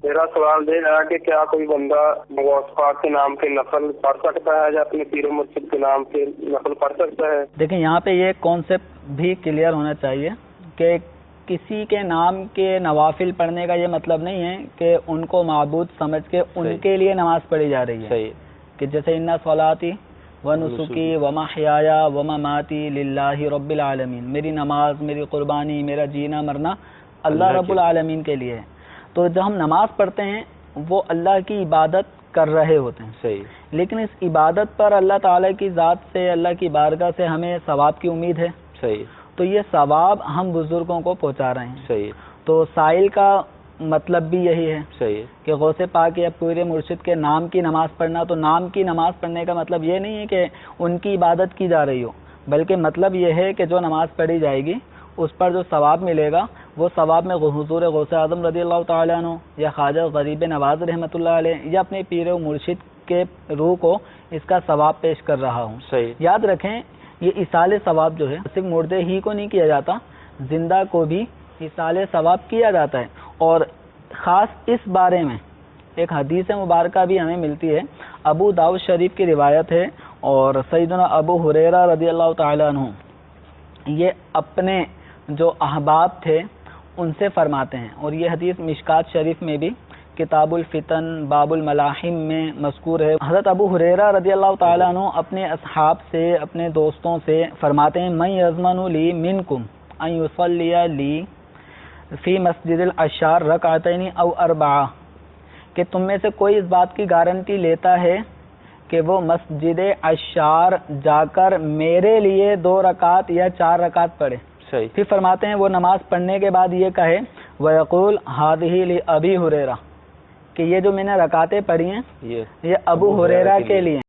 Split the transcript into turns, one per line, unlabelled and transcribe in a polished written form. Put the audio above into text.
میرا سوال یہ ہے کہ کیا کوئی بندہ غوث پاک کے نام کے نفل پڑھ سکتا ہے یا اپنے پیر مرشد کے نام کے نفل پڑھ سکتا ہے؟
دیکھیں یہاں پہ یہ کانسیپٹ بھی کلیئر ہونا چاہیے کہ کسی کے نام کے نوافل پڑھنے کا یہ مطلب نہیں ہے کہ ان کو معبود سمجھ کے ان کے لیے نماز پڑھی جا رہی ہے، کہ جیسے ان صلاتی و نسکی و محیایا و مماتی للہ رب العالمین، میری نماز، میری قربانی، میرا جینا مرنا اللہ رب العالمین کے لیے ہے۔ تو جب ہم نماز پڑھتے ہیں وہ اللہ کی عبادت کر رہے ہوتے ہیں، لیکن اس عبادت پر اللہ تعالیٰ کی ذات سے، اللہ کی بارگاہ سے ہمیں ثواب کی امید ہے، تو یہ ثواب ہم بزرگوں کو پہنچا رہے ہیں۔ تو سائل کا مطلب بھی یہی ہے کہ غوث پاک یا پورے مرشد کے نام کی نماز پڑھنا، تو نام کی نماز پڑھنے کا مطلب یہ نہیں ہے کہ ان کی عبادت کی جا رہی ہو، بلکہ مطلب یہ ہے کہ جو نماز پڑھی جائے گی اس پر جو ثواب ملے گا وہ ثواب میں حضور غوث اعظم رضی اللہ تعالیٰ عنہ یا خواجہ غریب نواز رحمۃ اللہ علیہ یا اپنے پیر و مرشد کے روح کو اس کا ثواب پیش کر رہا ہوں۔ یاد رکھیں یہ ایصال ثواب جو ہے صرف مردے ہی کو نہیں کیا جاتا، زندہ کو بھی ایصال ثواب کیا جاتا ہے۔ اور خاص اس بارے میں ایک حدیث مبارکہ بھی ہمیں ملتی ہے، ابو داؤد شریف کی روایت ہے، اور سیدنا ابو ہریرہ رضی اللہ تعالیٰ عنہ یہ اپنے جو احباب تھے ان سے فرماتے ہیں، اور یہ حدیث مشکات شریف میں بھی کتاب الفتن باب الملاحم میں مذکور ہے۔ حضرت ابو ہریرہ رضی اللہ تعالیٰ عنہ اپنے اصحاب سے، اپنے دوستوں سے فرماتے ہیں، من یضمن لی منکم ان یصلی لی فی مسجد الاشار رکعتین او اربعہ، کہ تم میں سے کوئی اس بات کی گارنٹی لیتا ہے کہ وہ مسجد اشار جا کر میرے لیے 2 رکعت یا 4 رکعت پڑھے۔ پھر فرماتے ہیں وہ نماز پڑھنے کے بعد یہ کہے وَيَقُولُ هَذِهِ لِأَبِي هُرَيْرَةَ، کہ یہ جو میں نے رکعتیں پڑھی ہیں یہ ابو ہریرہ کے لیے